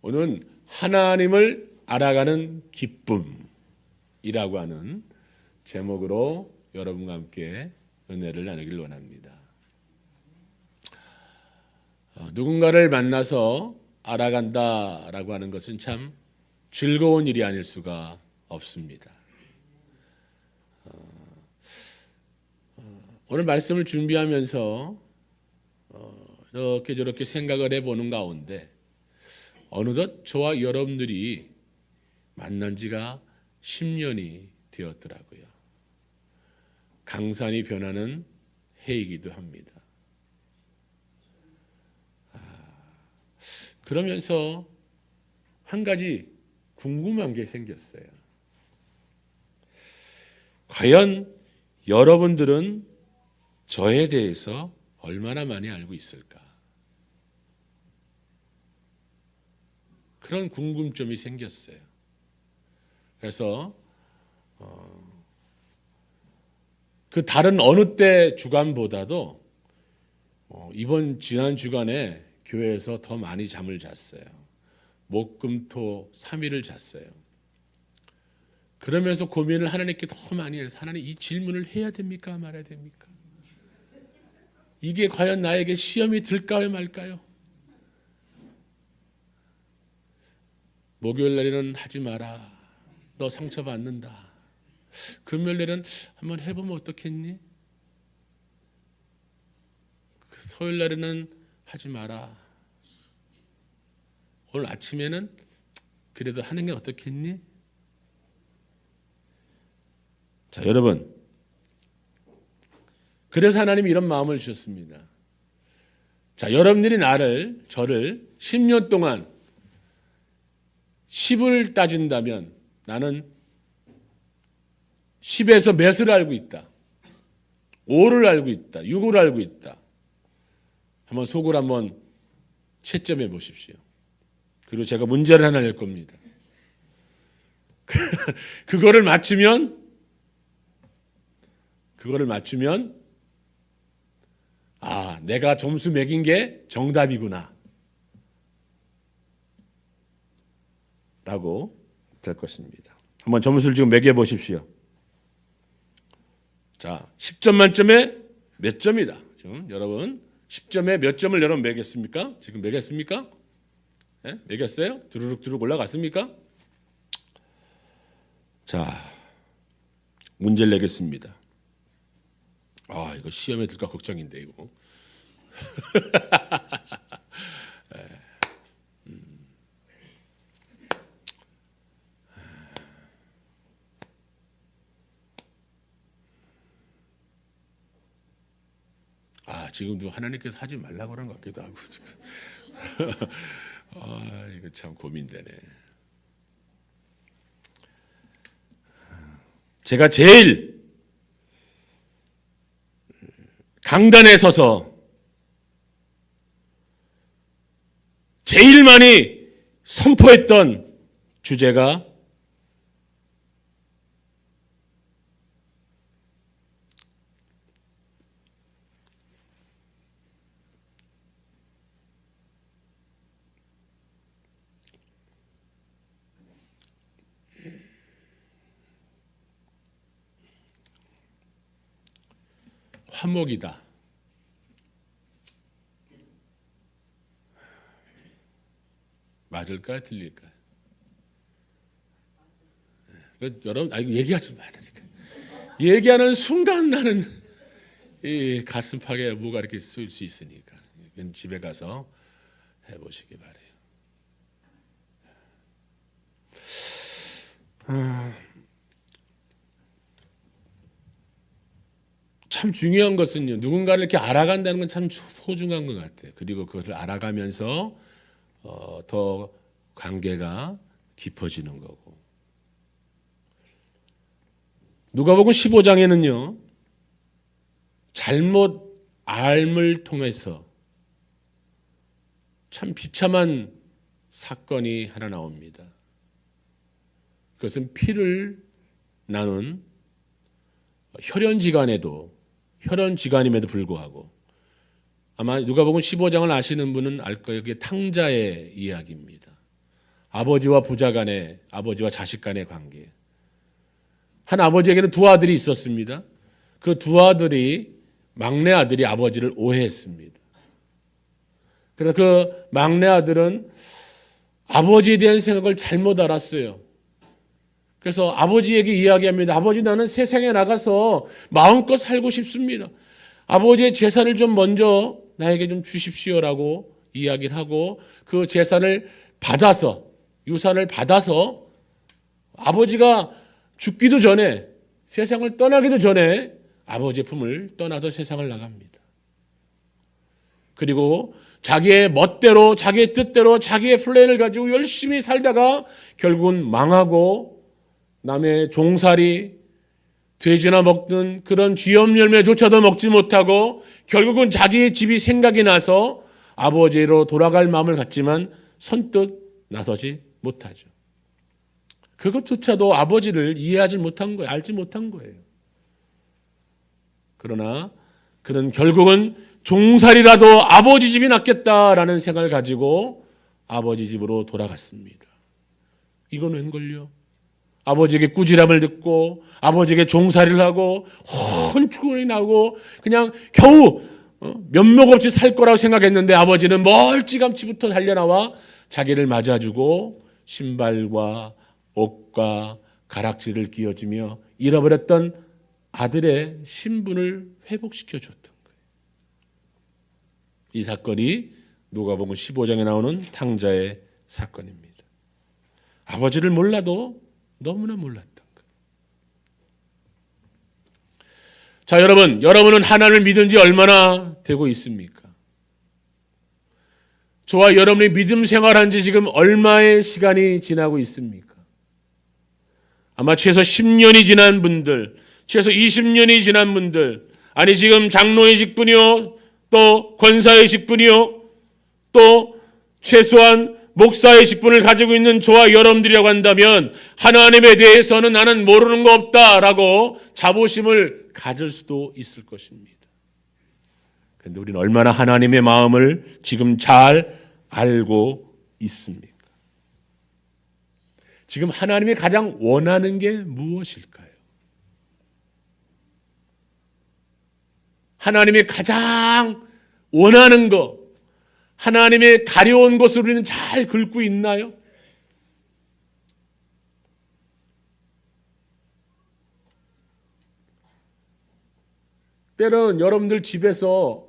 오늘은 하나님을 알아가는 기쁨이라고 하는 제목으로 여러분과 함께 은혜를 나누길 원합니다. 누군가를 만나서 알아간다라고 하는 것은 참 즐거운 일이 아닐 수가 없습니다. 오늘 말씀을 준비하면서 이렇게 저렇게 생각을 해보는 가운데 어느덧 저와 여러분들이 만난 지가 10년이 되었더라고요. 강산이 변하는 해이기도 합니다. 그러면서 한 가지 궁금한 게 생겼어요. 과연 여러분들은 저에 대해서 얼마나 많이 알고 있을까? 그런 궁금점이 생겼어요. 그래서 그 다른 어느 때 주간보다도 이번 지난 주간에 교회에서 더 많이 잠을 잤어요. 목금토 3일을 잤어요. 그러면서 고민을 하나님께 더 많이 해서 하나님 이 질문을 해야 됩니까 말아야 됩니까? 이게 과연 나에게 시험이 들까요 말까요? 목요일 날에는 하지 마라. 너 상처받는다. 금요일 날에는 한번 해보면 어떻겠니? 토요일 날에는 하지 마라. 오늘 아침에는 그래도 하는 게 어떻겠니? 자, 여러분. 그래서 하나님이 이런 마음을 주셨습니다. 자, 여러분들이 저를 10년 동안 10을 따진다면 나는 10에서 몇을 알고 있다. 5를 알고 있다. 6을 알고 있다. 한번 속을 한번 채점해 보십시오. 그리고 제가 문제를 하나 낼 겁니다. 그거를 맞추면 아, 내가 점수 매긴 게 정답이구나 라고 될 것입니다. 한번 점수를 지금 매겨 보십시오. 자, 10점 만점에 몇 점이다. 지금 여러분 10점에 몇 점을 여러분 매겼습니까? 지금 매겼습니까? 네? 매겼어요? 두루룩 올라갔습니까? 자, 문제를 내겠습니다. 아, 이거 시험에 들까 걱정인데 이거. 지금도 하나님께서 하지 말라고 하는 것 같기도 하고 지금. 이거 참 고민되네. 제가 제일 강단에 서서 제일 많이 선포했던 주제가 화목이다. 맞을까요? 틀릴까요? 여러분, 이거 얘기하지 말라니까. 얘기하는 순간 나는 이 가슴팍에 뭐가 이렇게 쏠 수 있으니까. 이건 집에 가서 해보시기 바래요. 참 중요한 것은요. 누군가를 이렇게 알아간다는 건 참 소중한 것 같아요. 그리고 그것을 알아가면서 더 관계가 깊어지는 거고. 누가복음 15장에는요. 잘못 알을 통해서 참 비참한 사건이 하나 나옵니다. 그것은 피를 나눈 혈연지간임에도 불구하고 아마 누가복음 15장을 아시는 분은 알 거예요. 그게 탕자의 이야기입니다. 아버지와 부자 간의, 아버지와 자식 간의 관계. 한 아버지에게는 두 아들이 있었습니다. 그 두 아들이, 막내 아들이 아버지를 오해했습니다. 그래서 그 막내 아들은 아버지에 대한 생각을 잘못 알았어요. 그래서 아버지에게 이야기합니다. 아버지, 나는 세상에 나가서 마음껏 살고 싶습니다. 아버지의 재산을 좀 먼저 나에게 좀 주십시오라고 이야기를 하고, 그 재산을 받아서, 유산을 받아서 아버지가 죽기도 전에, 세상을 떠나기도 전에 아버지의 품을 떠나서 세상을 나갑니다. 그리고 자기의 멋대로, 자기의 뜻대로, 자기의 플랜을 가지고 열심히 살다가 결국은 망하고 남의 종살이, 돼지나 먹는 그런 쥐염 열매조차도 먹지 못하고 결국은 자기의 집이 생각이 나서 아버지로 돌아갈 마음을 갖지만 선뜻 나서지 못하죠. 그것조차도 아버지를 이해하지 못한 거예요. 알지 못한 거예요. 그러나 그는 결국은 종살이라도 아버지 집이 낫겠다라는 생각을 가지고 아버지 집으로 돌아갔습니다. 이건 웬걸요? 아버지에게 꾸지람을 듣고 아버지에게 종살이를 하고 혼쭐이 나고 그냥 겨우 면목 없이 살 거라고 생각했는데 아버지는 멀찌감치부터 달려나와 자기를 맞아주고 신발과 옷과 가락지를 끼워주며 잃어버렸던 아들의 신분을 회복시켜 줬던 거예요. 이 사건이 누가복음 15장에 나오는 탕자의 사건입니다. 아버지를 몰라도 너무나 몰랐던 거예요. 자, 여러분은 하나님을 믿은 지 얼마나 되고 있습니까? 저와 여러분이 믿음 생활한 지 지금 얼마의 시간이 지나고 있습니까? 아마 최소 10년이 지난 분들, 최소 20년이 지난 분들, 아니 지금 장로의 직분이요, 또 권사의 직분이요, 또 최소한 목사의 직분을 가지고 있는 저와 여러분들이라고 한다면 하나님에 대해서는 나는 모르는 거 없다라고 자부심을 가질 수도 있을 것입니다. 그런데 우리는 얼마나 하나님의 마음을 지금 잘 알고 있습니까? 지금 하나님이 가장 원하는 게 무엇일까요? 하나님이 가장 원하는 것, 하나님의 가려운 것을 우리는 잘 긁고 있나요? 때론 여러분들 집에서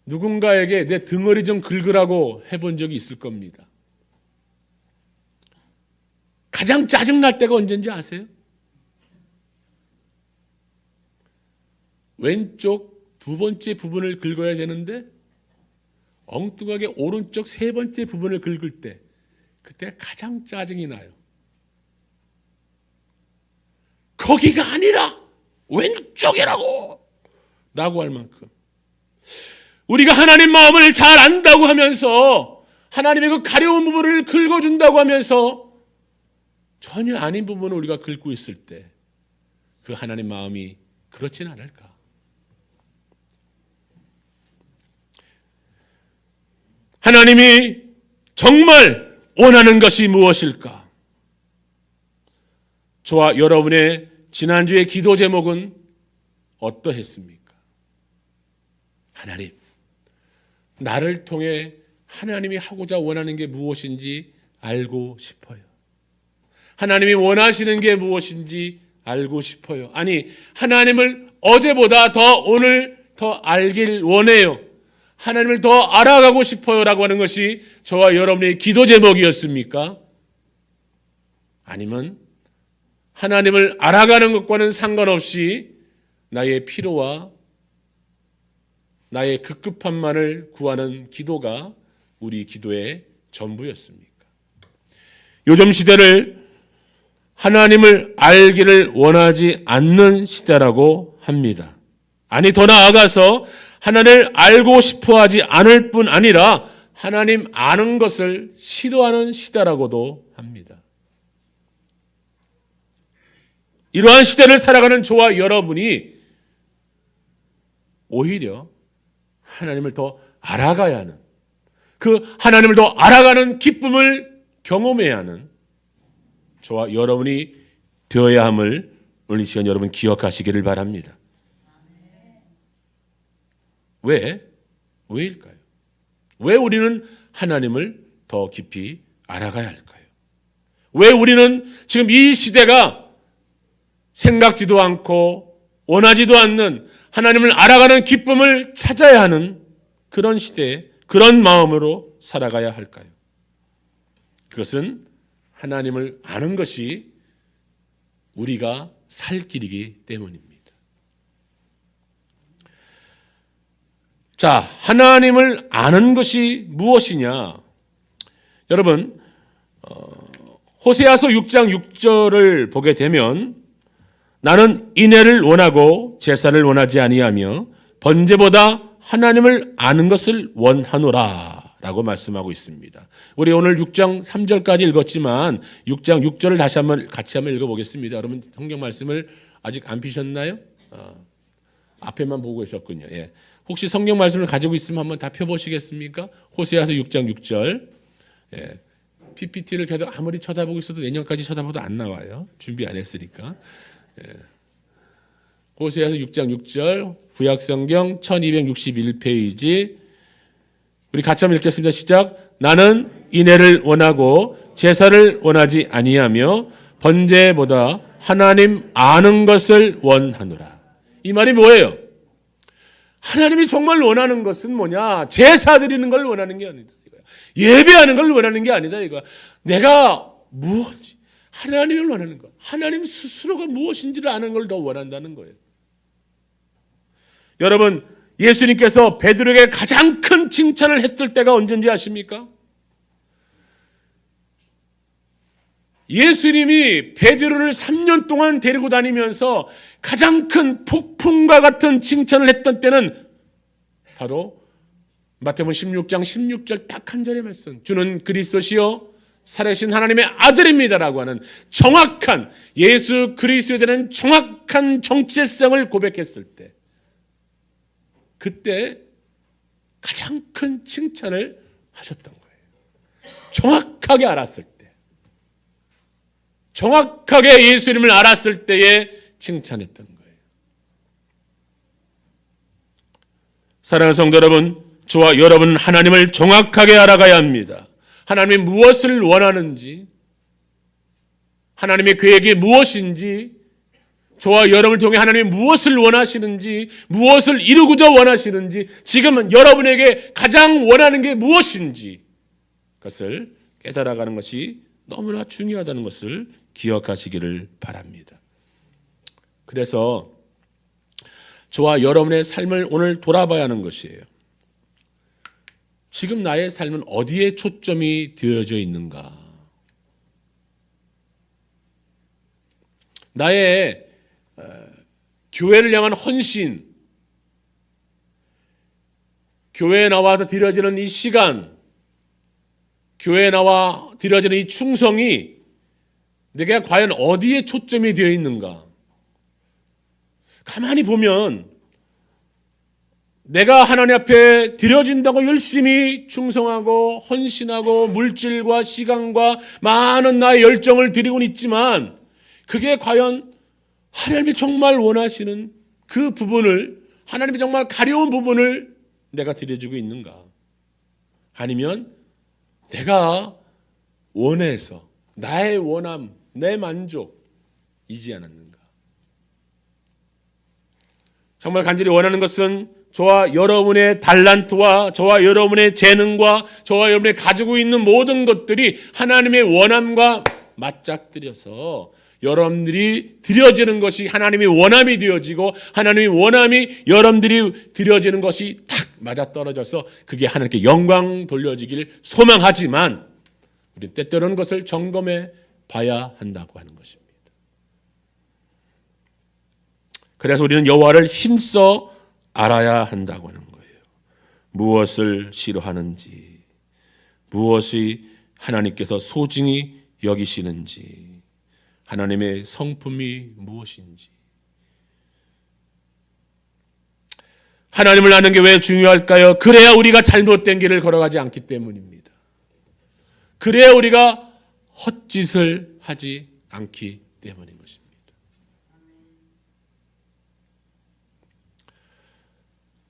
누군가에게 내 등허리 좀 긁으라고 해본 적이 있을 겁니다. 가장 짜증날 때가 언제인지 아세요? 왼쪽 두 번째 부분을 긁어야 되는데 엉뚱하게 오른쪽 세 번째 부분을 긁을 때, 그때 가장 짜증이 나요. 거기가 아니라 왼쪽이라고 라고 할 만큼 우리가 하나님 마음을 잘 안다고 하면서 하나님의 그 가려운 부분을 긁어준다고 하면서 전혀 아닌 부분을 우리가 긁고 있을 때 그 하나님 마음이 그렇진 않을까? 하나님이 정말 원하는 것이 무엇일까? 저와 여러분의 지난주의 기도 제목은 어떠했습니까? 하나님, 나를 통해 하나님이 하고자 원하는 게 무엇인지 알고 싶어요. 하나님이 원하시는 게 무엇인지 알고 싶어요. 아니, 하나님을 어제보다 더 오늘 더 알길 원해요. 하나님을 더 알아가고 싶어요 라고 하는 것이 저와 여러분의 기도 제목이었습니까? 아니면 하나님을 알아가는 것과는 상관없이 나의 필요와 나의 급급함만을 구하는 기도가 우리 기도의 전부였습니까? 요즘 시대를 하나님을 알기를 원하지 않는 시대라고 합니다. 아니, 더 나아가서 하나님을 알고 싶어하지 않을 뿐 아니라 하나님 아는 것을 싫어하는 시대라고도 합니다. 이러한 시대를 살아가는 저와 여러분이 오히려 하나님을 더 알아가야 하는, 그 하나님을 더 알아가는 기쁨을 경험해야 하는 저와 여러분이 되어야 함을 오늘 이 시간 여러분 기억하시기를 바랍니다. 왜일까요? 왜 우리는 하나님을 더 깊이 알아가야 할까요? 왜 우리는 지금 이 시대가 생각지도 않고 원하지도 않는 하나님을 알아가는 기쁨을 찾아야 하는 그런 시대에 그런 마음으로 살아가야 할까요? 그것은 하나님을 아는 것이 우리가 살 길이기 때문입니다. 자, 하나님을 아는 것이 무엇이냐? 여러분, 호세아서 6장 6절을 보게 되면 나는 인애를 원하고 제사를 원하지 아니하며 번제보다 하나님을 아는 것을 원하노라 라고 말씀하고 있습니다. 우리 오늘 6장 3절까지 읽었지만 6장 6절을 다시 한번 같이 한번 읽어보겠습니다. 여러분 성경 말씀을 아직 안 피셨나요? 앞에만 보고 계셨군요. 예. 혹시 성경 말씀을 가지고 있으면 한번 다 펴보시겠습니까? 호세아서 6장 6절. 예. PPT를 계속 아무리 쳐다보고 있어도 내년까지 쳐다봐도 안 나와요. 준비 안 했으니까. 예. 호세아서 6장 6절 구약성경 1261페이지 우리 같이 한번 읽겠습니다. 시작. 나는 인애를 원하고 제사를 원하지 아니하며 번제보다 하나님 아는 것을 원하노라. 이 말이 뭐예요? 하나님이 정말 원하는 것은 뭐냐? 제사 드리는 걸 원하는 게 아니다. 예배하는 걸 원하는 게 아니다. 이거 내가 무엇인지 하나님을 원하는 것, 하나님 스스로가 무엇인지를 아는 걸 더 원한다는 거예요. 여러분, 예수님께서 베드로에게 가장 큰 칭찬을 했을 때가 언제인지 아십니까? 예수님이 베드로를 3년 동안 데리고 다니면서 가장 큰 폭풍과 같은 칭찬을 했던 때는 바로 마태복음 16장 16절 딱 한 절의 말씀. 주는 그리스도시요 살아계신 하나님의 아들입니다라고 하는 정확한 예수 그리스도에 대한 정확한 정체성을 고백했을 때 그때 가장 큰 칭찬을 하셨던 거예요. 정확하게 알았을 때. 정확하게 예수님을 알았을 때에 칭찬했던 거예요. 사랑하는 성도 여러분, 저와 여러분은 하나님을 정확하게 알아가야 합니다. 하나님이 무엇을 원하는지, 하나님이 그에게 무엇인지, 저와 여러분을 통해 하나님이 무엇을 원하시는지, 무엇을 이루고자 원하시는지, 지금 여러분에게 가장 원하는 게 무엇인지 그것을 깨달아가는 것이 너무나 중요하다는 것을 기억하시기를 바랍니다. 그래서 저와 여러분의 삶을 오늘 돌아봐야 하는 것이에요. 지금 나의 삶은 어디에 초점이 되어져 있는가? 나의 교회를 향한 헌신, 교회에 나와서 드려지는 이 시간, 교회에 나와 드려지는 이 충성이 내가 과연 어디에 초점이 되어 있는가? 가만히 보면 내가 하나님 앞에 드려진다고 열심히 충성하고 헌신하고 물질과 시간과 많은 나의 열정을 드리고는 있지만 그게 과연 하나님이 정말 원하시는 그 부분을, 하나님이 정말 가려운 부분을 내가 드려주고 있는가? 아니면 내가 원해서 나의 원함, 내 만족이지 않았는가? 정말 간절히 원하는 것은 저와 여러분의 달란트와 저와 여러분의 재능과 저와 여러분이 가지고 있는 모든 것들이 하나님의 원함과 맞짝뜨려서 여러분들이 드려지는 것이 하나님의 원함이 되어지고 하나님의 원함이 여러분들이 드려지는 것이 탁 맞아떨어져서 그게 하나님께 영광 돌려지길 소망하지만 우리는 때때로는 것을 점검해 봐야 한다고 하는 것입니다. 그래서 우리는 여호와를 힘써 알아야 한다고 하는 거예요. 무엇을 싫어하는지, 무엇이 하나님께서 소중히 여기시는지, 하나님의 성품이 무엇인지. 하나님을 아는 게 왜 중요할까요? 그래야 우리가 잘못된 길을 걸어가지 않기 때문입니다. 그래야 우리가 헛짓을 하지 않기 때문인 것입니다.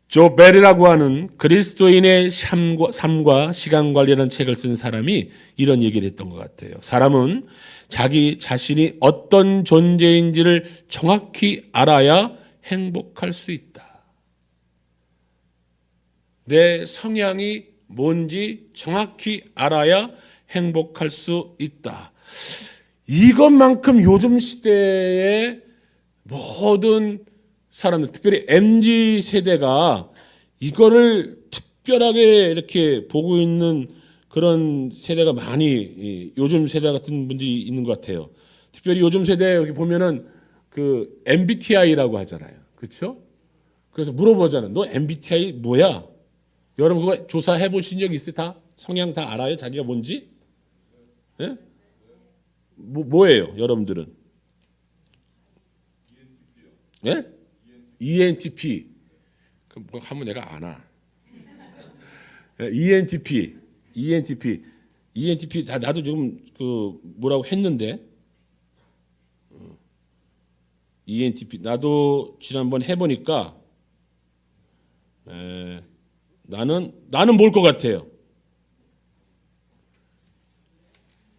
조 벨이라고 하는 그리스도인의 삶과 시간 관리라는 책을 쓴 사람이 이런 얘기를 했던 것 같아요. 사람은 자기 자신이 어떤 존재인지를 정확히 알아야 행복할 수 있다. 내 성향이 뭔지 정확히 알아야 행복할 수 있다. 이것만큼 요즘 시대의 모든 사람들, 특별히 MZ 세대가 이거를 특별하게 이렇게 보고 있는 그런 세대가 많이 요즘 세대 같은 분들이 있는 것 같아요. 특별히 요즘 세대 여기 보면은 그 MBTI라고 하잖아요. 그렇죠? 그래서 물어보잖아요. 너 MBTI 뭐야? 여러분 그거 조사해 보신 적 있어요? 다 성향 다 알아요? 자기가 뭔지? 예? 뭐예요? 여러분들은? 예? ENTP. 그럼 뭐 하면 내가 아나. ENTP. 나도 지금 그 뭐라고 했는데. ENTP 나도 지난번 해보니까 나는 뭘 것 같아요?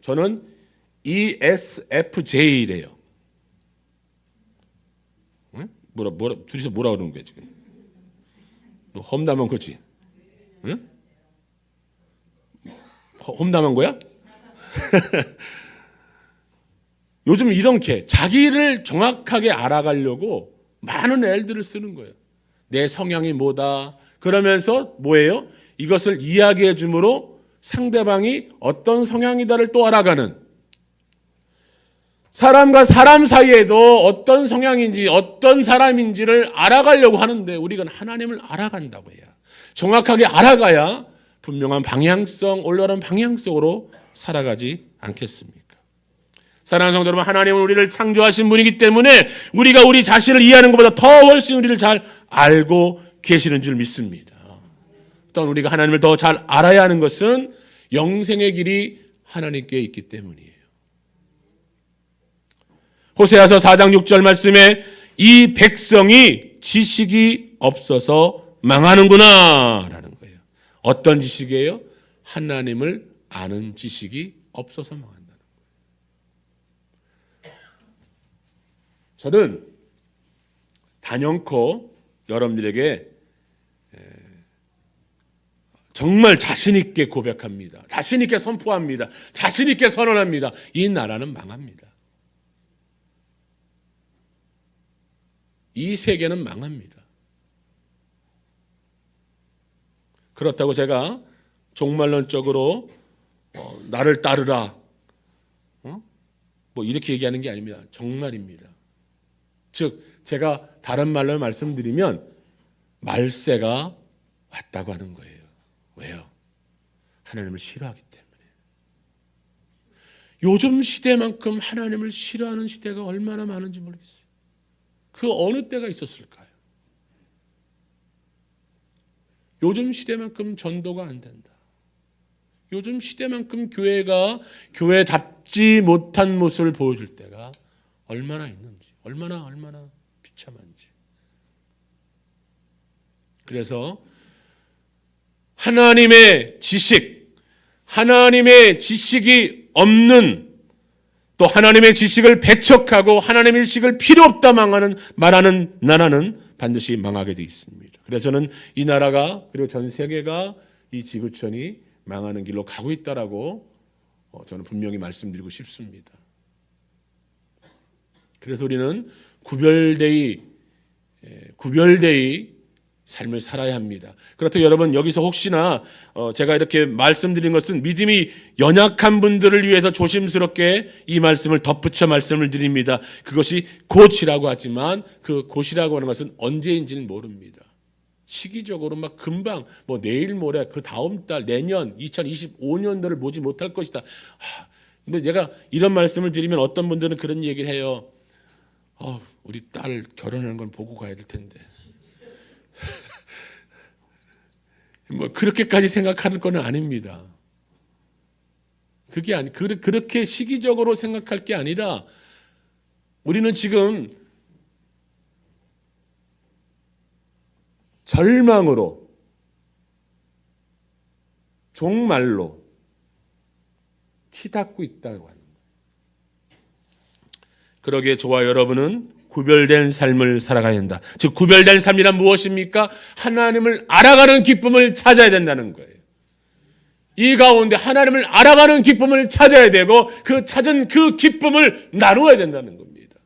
저는 ESFJ래요. 응? 둘이서 뭐라 그러는 거야 지금? 너 험담한 거지? 응? 험담한 거야? 요즘 이렇게 자기를 정확하게 알아가려고 많은 애들을 쓰는 거예요. 내 성향이 뭐다. 그러면서 뭐예요? 이것을 이야기해 주므로 상대방이 어떤 성향이다를 또 알아가는, 사람과 사람 사이에도 어떤 성향인지 어떤 사람인지를 알아가려고 하는데 우리가 하나님을 알아간다고 해야, 정확하게 알아가야 분명한 방향성, 올바른 방향성으로 살아가지 않겠습니까? 사랑하는 성도 여러분, 하나님은 우리를 창조하신 분이기 때문에 우리가 우리 자신을 이해하는 것보다 더 훨씬 우리를 잘 알고 계시는 줄 믿습니다. 또한 우리가 하나님을 더 잘 알아야 하는 것은 영생의 길이 하나님께 있기 때문이에요. 호세아서 4장 6절 말씀에 이 백성이 지식이 없어서 망하는구나 라는 거예요. 어떤 지식이에요? 하나님을 아는 지식이 없어서 망한다는 거예요. 저는 단연코 여러분들에게 정말 자신 있게 고백합니다. 자신 있게 선포합니다. 자신 있게 선언합니다. 이 나라는 망합니다. 이 세계는 망합니다. 그렇다고 제가 종말론적으로 나를 따르라 뭐 이렇게 얘기하는 게 아닙니다. 정말입니다. 즉 제가 다른 말로 말씀드리면 말세가 왔다고 하는 거예요. 왜요? 하나님을 싫어하기 때문에. 요즘 시대만큼 하나님을 싫어하는 시대가 얼마나 많은지 모르겠어요. 그 어느 때가 있었을까요? 요즘 시대만큼 전도가 안 된다. 요즘 시대만큼 교회가 교회답지 못한 모습을 보여줄 때가 얼마나 있는지, 얼마나 비참한지. 그래서 하나님의 지식이 없는, 또 하나님의 지식을 배척하고 하나님의 지식을 필요 없다 말하는 나라는 반드시 망하게 되어 있습니다. 그래서 저는 이 나라가, 그리고 전 세계가, 이 지구촌이 망하는 길로 가고 있다라고 저는 분명히 말씀드리고 싶습니다. 그래서 우리는 구별되이 삶을 살아야 합니다. 그렇다고 여러분 여기서 혹시나 제가 이렇게 말씀드린 것은 믿음이 연약한 분들을 위해서 조심스럽게 이 말씀을 덧붙여 말씀을 드립니다. 그것이 곧이라고 하지만 그 곧이라고 하는 것은 언제인지는 모릅니다. 시기적으로 막 금방 뭐 내일 모레 그 다음 달 내년 2025년도를 보지 못할 것이다. 근데 제가 이런 말씀을 드리면 어떤 분들은 그런 얘기를 해요. 우리 딸 결혼하는 건 보고 가야 될 텐데. 뭐 그렇게까지 생각하는 건 아닙니다. 그게 아니 그렇게 시기적으로 생각할 게 아니라 우리는 지금 절망으로 종말로 치닫고 있다고 하는 거예요. 그러기에 저와 여러분은 구별된 삶을 살아가야 된다. 즉 구별된 삶이란 무엇입니까? 하나님을 알아가는 기쁨을 찾아야 된다는 거예요. 이 가운데 하나님을 알아가는 기쁨을 찾아야 되고 그 찾은 그 기쁨을 나누어야 된다는 겁니다.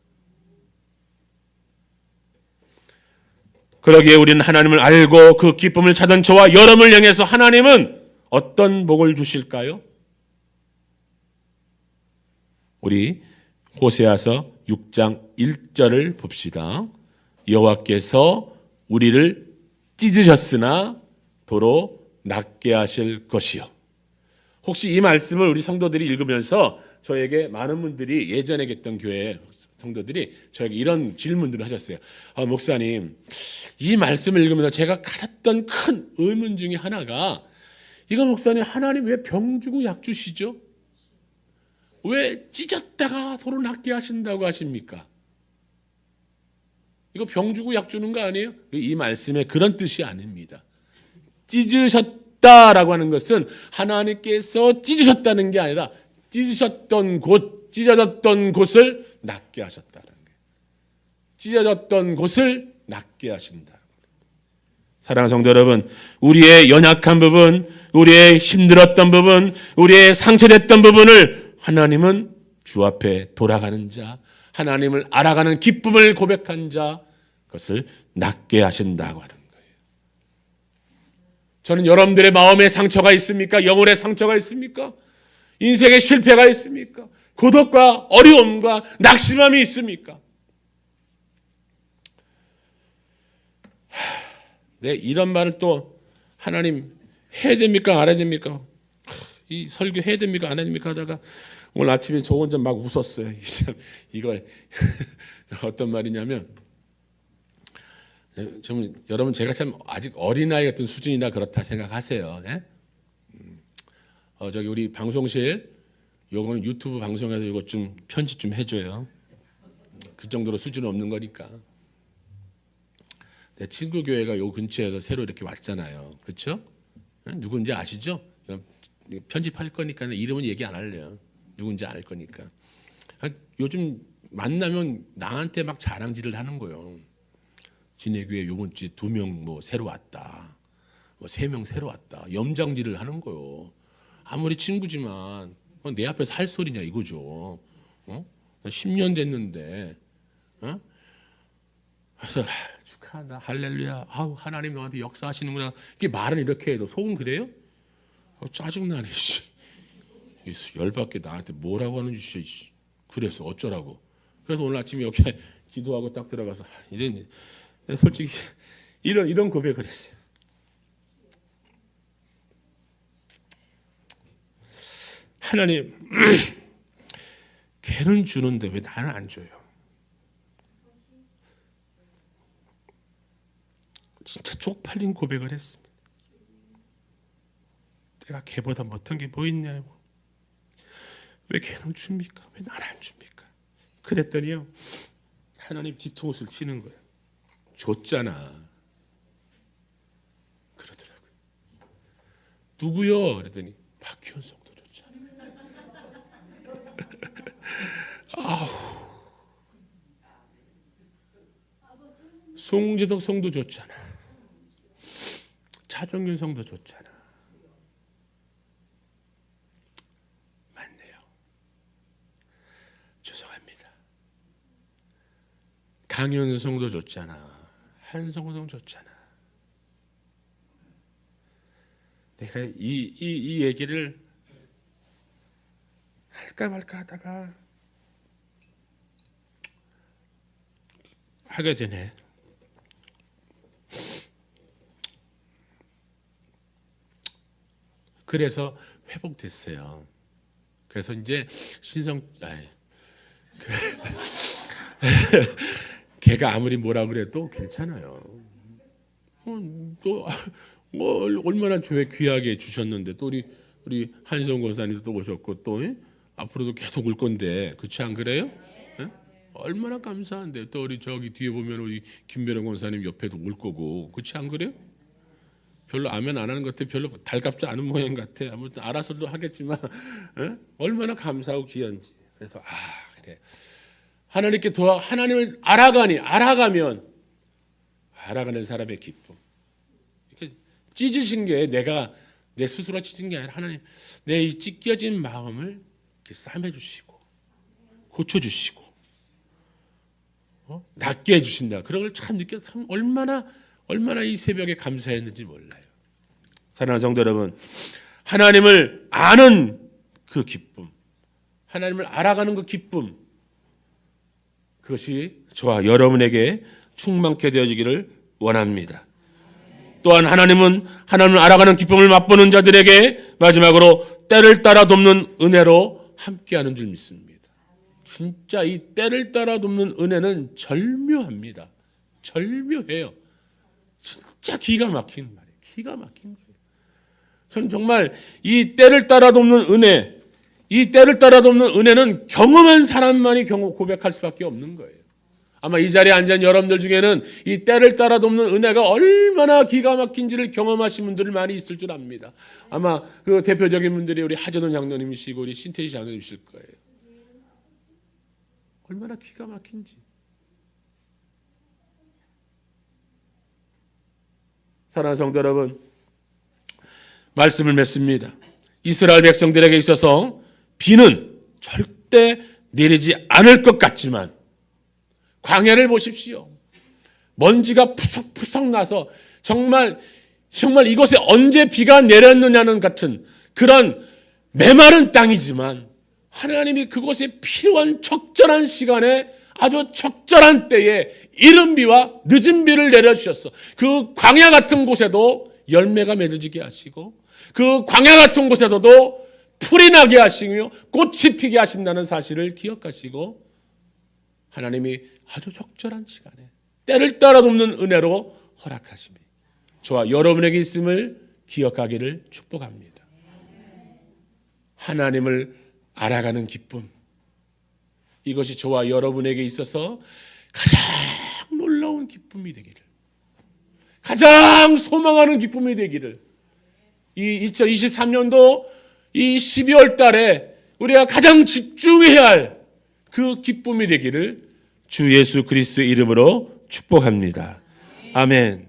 그러기에 우리는 하나님을 알고 그 기쁨을 찾은 저와 여러분을 향해서 하나님은 어떤 복을 주실까요? 우리 호세아서 6장 1절을 봅시다. 여호와께서 우리를 찢으셨으나 도로 낫게 하실 것이요. 혹시 이 말씀을 우리 성도들이 읽으면서 저에게 많은 분들이 예전에 계셨던 교회 성도들이 저에게 이런 질문들을 하셨어요. 목사님, 이 말씀을 읽으면서 제가 가졌던 큰 의문 중에 하나가 이거 목사님 하나님 왜 병 주고 약 주시죠? 왜 찢었다가 도로 낫게 하신다고 하십니까? 이거 병 주고 약 주는 거 아니에요? 이 말씀에 그런 뜻이 아닙니다. 찢으셨다라고 하는 것은 하나님께서 찢으셨다는 게 아니라 찢으셨던 곳, 찢어졌던 곳을 낫게 하셨다는 거예요. 찢어졌던 곳을 낫게 하신다. 사랑하는 성도 여러분, 우리의 연약한 부분, 우리의 힘들었던 부분, 우리의 상처됐던 부분을 하나님은 주 앞에 돌아가는 자, 하나님을 알아가는 기쁨을 고백한 자, 그것을 낫게 하신다고 하는 거예요. 저는 여러분들의 마음에 상처가 있습니까? 영혼의 상처가 있습니까? 인생의 실패가 있습니까? 고독과 어려움과 낙심함이 있습니까? 네, 이런 말을 또 하나님 해야 됩니까? 안 해야 됩니까? 이 설교 해야 됩니까? 안 해야 됩니까? 하다가 오늘 아침에 저 혼자 막 웃었어요. 이거 어떤 말이냐면 좀 여러분 제가 참 아직 어린아이 같은 수준이나 그렇다 생각하세요. 네? 저기 우리 방송실 요거는 유튜브 방송에서 이거 좀 편집 좀 해줘요. 그 정도로 수준 없는 거니까. 내 친구 교회가 요 근처에서 새로 이렇게 왔잖아요. 그렇죠? 누군지 아시죠? 편집할 거니까 이름은 얘기 안 할래요. 누군지 알 거니까. 요즘 만나면 나한테 막 자랑질을 하는 거예요. 지네 교회 요번 주에 2명 뭐 새로 왔다. 뭐 3명 새로 왔다. 염장질을 하는 거예요. 아무리 친구지만 내 앞에서 할 소리냐 이거죠. 10년 됐는데. 그래서 축하한다. 할렐루야. 아우 하나님 너한테 역사하시는구나. 이게 말은 이렇게 해도 속은 그래요? 짜증나네. 열받게 나한테 뭐라고 하는 짓이야. 그래서 어쩌라고. 그래서 오늘 아침에 여기 기도하고 딱 들어가서 솔직히 이런 고백을 했어요. 하나님, 걔는 주는데 왜 나는 안 줘요? 진짜 쪽팔린 고백을 했습니다. 내가 걔보다 못한 게 뭐 있냐고. 왜 걔는 줍니까? 왜 나는 안 줍니까? 그랬더니요, 하나님 뒤통수를 치는 거예요. 줬잖아. 그러더라고요. 누구요? 그랬더니 박희원 성도 줬잖아. 아우. 송재덕 성도 줬잖아. 차정균 성도 줬잖아. 맞네요. 죄송합니다. 강현수 성도 줬잖아. 한성호 성도 줬잖아. 내가 이 얘기를 할까 말까 하다가 하게 되네. 그래서 회복됐어요. 그래서 이제 걔가 아무리 뭐라 그래도 괜찮아요. 또 얼마나 교회 귀하게 주셨는데 또 우리 우리 한성 권사님도 또 오셨고 또 앞으로도 계속 올 건데 그렇지 안 그래요? 예? 얼마나 감사한데 또 우리 저기 뒤에 보면 우리 김배령 권사님 옆에도 올 거고 그렇지 안 그래요? 별로 아멘 안 하는 것 같아. 별로 달갑지 않은 모양 같아. 아무튼 알아서도 하겠지만 얼마나 감사하고 귀한지. 그래서 그래. 하나님께 하나님을 알아가면 알아가는 사람의 기쁨. 이렇게 찢으신 게 내 스스로 찢은 게 아니라 하나님 내 이 찢겨진 마음을 이렇게 싸매주시고 고쳐주시고 낫게 해주신다. 그런 걸 참 얼마나 이 새벽에 감사했는지 몰라요. 사랑하는 성도 여러분, 하나님을 아는 그 기쁨, 하나님을 알아가는 그 기쁨, 그것이 저와 여러분에게 충만케 되어지기를 원합니다. 또한 하나님을 알아가는 기쁨을 맛보는 자들에게 마지막으로 때를 따라 돕는 은혜로 함께하는 줄 믿습니다. 진짜 이 때를 따라 돕는 은혜는 절묘합니다. 절묘해요. 진짜 기가 막힌 말이에요. 기가 막힌 거예요. 저는 정말 이 때를 따라 돕는 은혜, 이 때를 따라 돕는 은혜는 경험한 사람만이 고백할 수밖에 없는 거예요. 아마 이 자리에 앉은 여러분들 중에는 이 때를 따라 돕는 은혜가 얼마나 기가 막힌지를 경험하신 분들이 많이 있을 줄 압니다. 아마 그 대표적인 분들이 우리 하전원 장로님이시고 우리 신태희 장로님이실 거예요. 얼마나 기가 막힌지. 사랑하는 성도 여러분, 말씀을 맺습니다. 이스라엘 백성들에게 있어서 비는 절대 내리지 않을 것 같지만 광야를 보십시오. 먼지가 푸석푸석 나서 정말 이곳에 언제 비가 내렸느냐는 같은 그런 메마른 땅이지만 하나님이 그곳에 필요한 적절한 시간에 아주 적절한 때에 이른 비와 늦은 비를 내려주셨어. 그 광야 같은 곳에도 열매가 맺어지게 하시고 그 광야 같은 곳에서도 풀이 나게 하시며 꽃이 피게 하신다는 사실을 기억하시고 하나님이 아주 적절한 시간에 때를 따라 돕는 은혜로 허락하심이 저와 여러분에게 있음을 기억하기를 축복합니다. 하나님을 알아가는 기쁨, 이것이 저와 여러분에게 있어서 가장 놀라운 기쁨이 되기를, 가장 소망하는 기쁨이 되기를, 이 2023년도 이 12월 달에 우리가 가장 집중해야 할 그 기쁨이 되기를 주 예수 그리스도의 이름으로 축복합니다. 아멘.